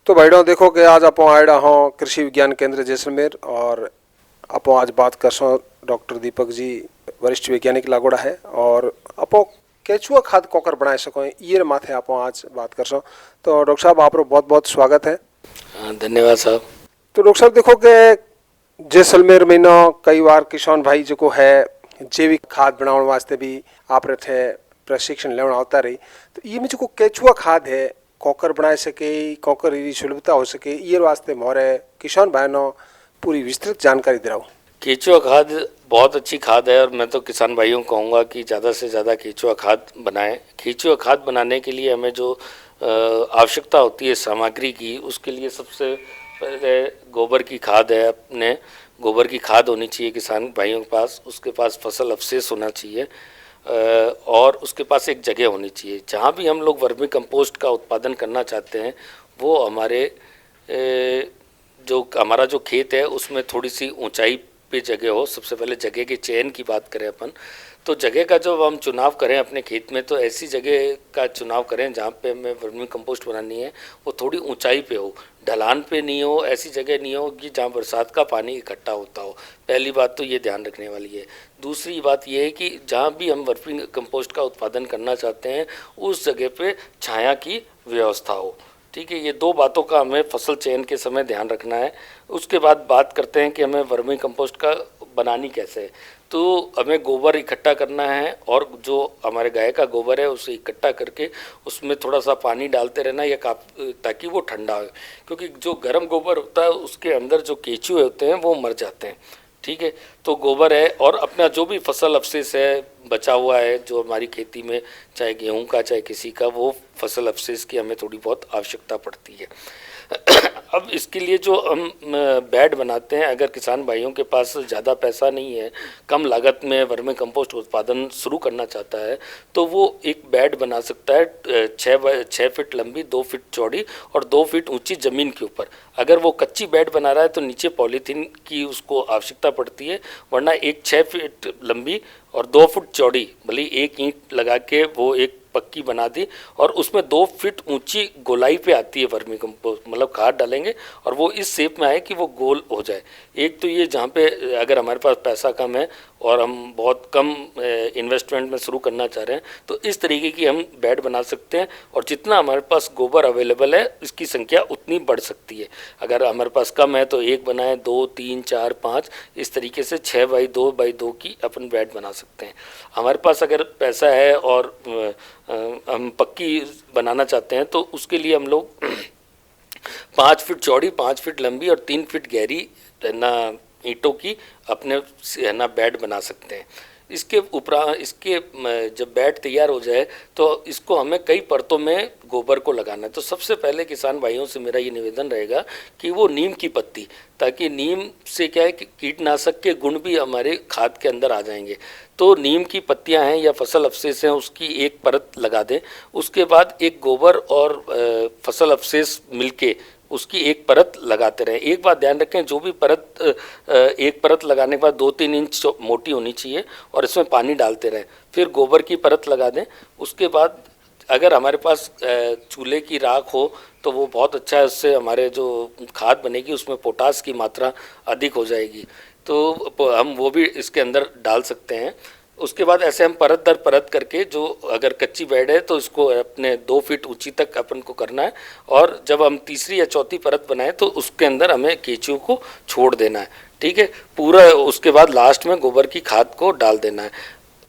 तो भाइयों देखो कि आज आप आया हो कृषि विज्ञान केंद्र जैसलमेर और आप आज बात कर सो डॉक्टर दीपक जी वरिष्ठ वैज्ञानिक लागोड़ा है और आप केचुआ खाद कोकर बनाए सको ये माथे आप आज बात कर सो। तो डॉक्टर साहब आप बहुत बहुत स्वागत है। हाँ, धन्यवाद साहब। तो डॉक्टर साहब देखो कि जैसलमेर में ना कई बार किसान भाई जो है जैविक खाद बनाने वास्ते भी आप थे प्रशिक्षण लेना होता रही। तो ये में जो केचुआ खाद है कोकर बना सके कोकर की सुलभता हो सके ये वास्ते मोरे किसान भाई ने पूरी विस्तृत जानकारी दिलाओ। केचुआ खाद बहुत अच्छी खाद है और मैं तो किसान भाइयों को कहूँगा कि ज़्यादा से ज़्यादा केचुआ खाद बनाएं। केचुआ खाद बनाने के लिए हमें जो आवश्यकता होती है सामग्री की, उसके लिए सबसे पहले गोबर की खाद है। अपने गोबर की खाद होनी चाहिए किसान भाइयों के पास, उसके पास फसल अवशेष होना चाहिए और उसके पास एक जगह होनी चाहिए जहाँ भी हम लोग वर्मी कंपोस्ट का उत्पादन करना चाहते हैं वो हमारे जो हमारा जो खेत है उसमें थोड़ी सी ऊंचाई पे जगह हो। सबसे पहले जगह के चयन की बात करें अपन, तो जगह का जब हम चुनाव करें अपने खेत में तो ऐसी जगह का चुनाव करें जहाँ पे हमें वर्मी कंपोस्ट बनानी है वो थोड़ी ऊंचाई पे हो, ढलान पे नहीं हो, ऐसी जगह नहीं हो कि जहाँ बरसात का पानी इकट्ठा होता हो। पहली बात तो ये ध्यान रखने वाली है। दूसरी बात ये है कि जहाँ भी हम वर्मी कंपोस्ट का उत्पादन करना चाहते हैं उस जगह पे छाया की व्यवस्था हो। ठीक है, ये दो बातों का हमें फसल चयन के समय ध्यान रखना है। उसके बाद बात करते हैं कि हमें वर्मी कंपोस्ट का बनानी कैसे है। तो हमें गोबर इकट्ठा करना है और जो हमारे गाय का गोबर है उसे इकट्ठा करके उसमें थोड़ा सा पानी डालते रहना या ताकि वो ठंडा हो, क्योंकि जो गर्म गोबर होता है उसके अंदर जो केंचुए होते हैं वो मर जाते हैं। ठीक है, तो गोबर है और अपना जो भी फसल अवशेष है बचा हुआ है जो हमारी खेती में, चाहे गेहूं का चाहे किसी का, वो फसल अवशेष की हमें थोड़ी बहुत आवश्यकता पड़ती है। अब इसके लिए जो हम बेड बनाते हैं, अगर किसान भाइयों के पास ज़्यादा पैसा नहीं है, कम लागत में वर्मी कंपोस्ट उत्पादन शुरू करना चाहता है, तो वो एक बेड बना सकता है 6 फीट लंबी, 2 फीट चौड़ी और 2 फीट ऊंची ज़मीन के ऊपर। अगर वो कच्ची बेड बना रहा है तो नीचे पॉलीथीन की उसको आवश्यकता पड़ती है, वरना एक 6 फीट लंबी और 2 फुट चौड़ी भले एक ईंट लगा के वो एक पक्की बना दी और उसमें 2 फीट ऊंची गोलाई पे आती है वर्मी कंपोस्ट, मतलब खाद डालेंगे और वो इस शेप में आए कि वो गोल हो जाए। एक तो ये जहाँ पे अगर हमारे पास पैसा कम है और हम बहुत कम इन्वेस्टमेंट में शुरू करना चाह रहे हैं तो इस तरीके की हम बेड बना सकते हैं और जितना हमारे पास गोबर अवेलेबल है इसकी संख्या उतनी बढ़ सकती है। अगर हमारे पास कम है तो एक बनाएं, 2 3 4 5 इस तरीके से 6x2x2 की अपन बेड बना सकते हैं। हमारे पास अगर पैसा है और हम पक्की बनाना चाहते हैं तो उसके लिए हम लोग 5 फीट चौड़ी, 5 फीट लंबी और 3 फीट गहरी ना ईंटों की अपने ना बेड बना सकते हैं। इसके ऊपर इसके जब बेड तैयार हो जाए तो इसको हमें कई परतों में गोबर को लगाना है। तो सबसे पहले किसान भाइयों से मेरा ये निवेदन रहेगा कि वो नीम की पत्ती, ताकि नीम से क्या है कि कीटनाशक के गुण भी हमारे खाद के अंदर आ जाएंगे। तो नीम की पत्तियां हैं या फसल अवशेष हैं उसकी एक परत लगा दें। उसके बाद एक गोबर और फसल अवशेष मिलके उसकी एक परत लगाते रहें। एक बात ध्यान रखें, जो भी परत एक परत लगाने के बाद 2-3 इंच मोटी होनी चाहिए और इसमें पानी डालते रहें। फिर गोबर की परत लगा दें। उसके बाद अगर हमारे पास चूल्हे की राख हो तो वो बहुत अच्छा है, उससे हमारे जो खाद बनेगी उसमें पोटास की मात्रा अधिक हो जाएगी, तो हम वो भी इसके अंदर डाल सकते हैं। उसके बाद ऐसे हम परत दर परत करके, जो अगर कच्ची बेड है तो इसको अपने 2 फीट ऊंची तक अपन को करना है और जब हम तीसरी या चौथी परत बनाएं तो उसके अंदर हमें केंचुओं को छोड़ देना है। ठीक है, पूरा उसके बाद लास्ट में गोबर की खाद को डाल देना है।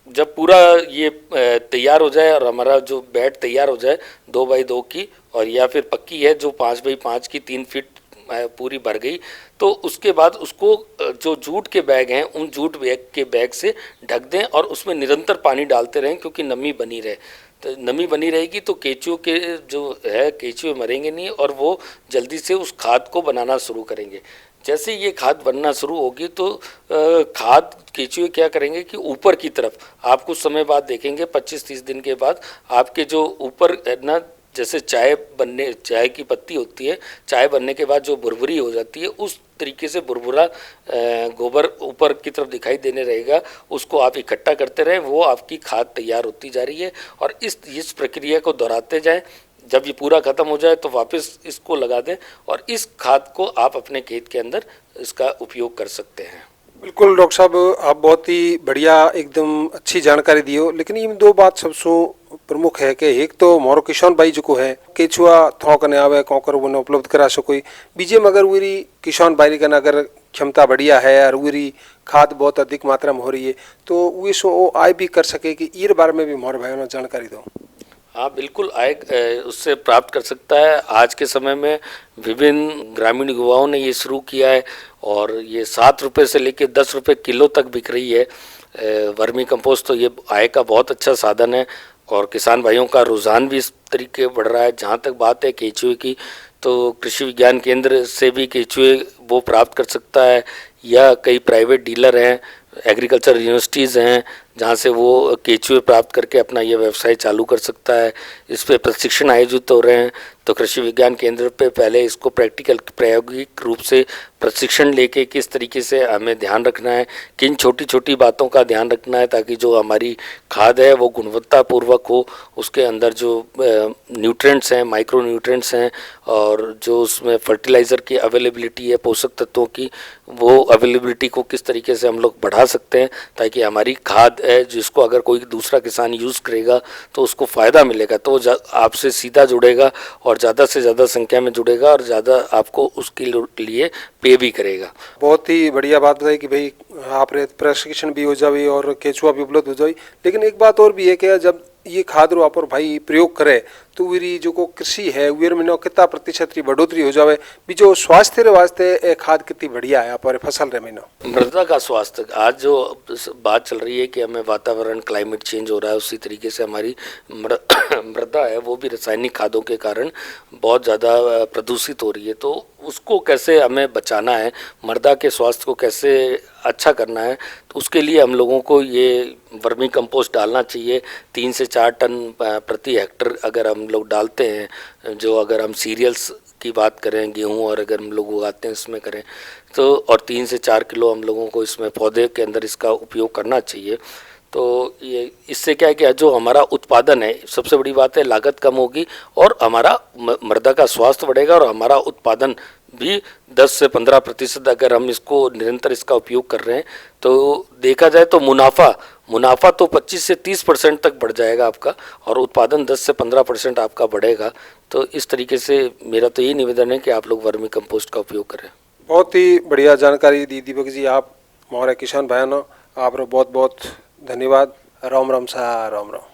जब पूरा ये तैयार हो जाए और हमारा जो बेड तैयार हो जाए 2x2 की, और या फिर पक्की है जो 5x5 की 3 फीट पूरी भर गई, तो उसके बाद उसको जो जूट के बैग हैं उन जूट बैग के बैग से ढक दें और उसमें निरंतर पानी डालते रहें, क्योंकि नमी बनी रहे। तो नमी बनी रहेगी तो केंचुओं के जो है केंचुए मरेंगे नहीं और वो जल्दी से उस खाद को बनाना शुरू करेंगे। जैसे ये खाद बनना शुरू होगी तो खाद केंचुए क्या करेंगे कि ऊपर की तरफ, आप कुछ समय बाद देखेंगे 25-30 दिन के बाद आपके जो ऊपर ना, जैसे चाय की पत्ती होती है, चाय बनने के बाद जो भुरभुरी हो जाती है उस तरीके से भुरभुरा गोबर ऊपर की तरफ दिखाई देने रहेगा। उसको आप इकट्ठा करते रहें, वो आपकी खाद तैयार होती जा रही है और इस प्रक्रिया को दोहराते जाएं। जब ये पूरा ख़त्म हो जाए तो वापस इसको लगा दें और इस खाद को आप अपने खेत के अंदर इसका उपयोग कर सकते हैं। बिल्कुल डॉक्टर साहब, आप बहुत ही बढ़िया एकदम अच्छी जानकारी दी हो, लेकिन ये दो बात सबसे प्रमुख है कि एक तो मोरो किसान भाई जो है केचुआ थोकने आवे कौकर वो उपलब्ध करा सको, बीजे में अगर वही किसान भाई का अगर क्षमता बढ़िया है और वही खाद बहुत अधिक मात्रा में हो रही है तो वे सो आय भी कर सके कि ईर बारे में भी मोर भाई जानकारी दो। हाँ बिल्कुल, आय उससे प्राप्त कर सकता है। आज के समय में विभिन्न ग्रामीण युवाओं ने ये शुरू किया है और ये 7 रुपये से लेकर 10 रुपये किलो तक बिक रही है वर्मी कंपोस्ट। तो ये आय का बहुत अच्छा साधन है और किसान भाइयों का रुझान भी इस तरीके बढ़ रहा है। जहाँ तक बात है केचुए की, तो कृषि विज्ञान केंद्र से भी केचुए वो प्राप्त कर सकता है या कई प्राइवेट डीलर हैं, एग्रीकल्चर यूनिवर्सिटीज़ हैं जहाँ से वो केचुए प्राप्त करके अपना ये व्यवसाय चालू कर सकता है। इस पे प्रशिक्षण आयोजित हो रहे हैं, तो कृषि विज्ञान केंद्र पे पहले इसको प्रैक्टिकल प्रायोगिक रूप से प्रशिक्षण लेके किस तरीके से हमें ध्यान रखना है, किन छोटी छोटी बातों का ध्यान रखना है ताकि जो हमारी खाद है वो गुणवत्तापूर्वक हो, उसके अंदर जो न्यूट्रिएंट्स हैं, माइक्रो न्यूट्रिएंट्स हैं और जो उसमें फर्टिलाइज़र की अवेलेबिलिटी है, पोषक तत्वों की, वो अवेलेबिलिटी को किस तरीके से हम लोग बढ़ा सकते हैं ताकि हमारी खाद है जिसको अगर कोई दूसरा किसान यूज़ करेगा तो उसको फ़ायदा मिलेगा, तो आपसे सीधा जुड़ेगा और ज़्यादा से ज़्यादा संख्या में जुड़ेगा और ज़्यादा आपको उसके लिए पे भी करेगा। बहुत ही बढ़िया बात बताई कि भाई आप प्रशिक्षण भी हो जाए और केचुआ भी उपलब्ध हो जाए, लेकिन एक बात और भी है कि जब ये खाद रो आप भाई प्रयोग करे तो वीरी जो को कृषि है वीर में कितना प्रतिशत की बढ़ोतरी हो जाए, भी जो स्वास्थ्य रे वास्ते खाद कितनी बढ़िया है आप फसल रे महीना। मृदा का स्वास्थ्य, आज जो बात चल रही है कि हमें वातावरण क्लाइमेट चेंज हो रहा है, उसी तरीके से हमारी मृदा है वो भी रासायनिक खादों के कारण बहुत ज़्यादा प्रदूषित हो रही है। तो उसको कैसे हमें बचाना है, मृदा के स्वास्थ्य को कैसे अच्छा करना है, तो उसके लिए हम लोगों को ये वर्मी कंपोस्ट डालना चाहिए। 3 से 4 टन प्रति हेक्टर अगर हम लोग डालते हैं, जो अगर हम सीरियल्स की बात करें, गेहूं और अगर हम लोग उगाते हैं इसमें करें तो, और 3 से 4 किलो हम लोगों को इसमें पौधे के अंदर इसका उपयोग करना चाहिए। तो ये इससे क्या है कि जो हमारा उत्पादन है, सबसे बड़ी बात है लागत कम होगी और हमारा मृदा का स्वास्थ्य बढ़ेगा और हमारा उत्पादन भी 10 से 15% अगर हम इसको निरंतर इसका उपयोग कर रहे हैं तो देखा जाए तो मुनाफा तो 25 से 30% तक बढ़ जाएगा आपका और उत्पादन 10 से 15% आपका बढ़ेगा। तो इस तरीके से मेरा तो यही निवेदन है कि आप लोग वर्मी कंपोस्ट का उपयोग करें। बहुत ही बढ़िया जानकारी दी दीपक जी, आप हमारे किसान भाइयों, आप बहुत बहुत धन्यवाद। राम राम सा, राम राम।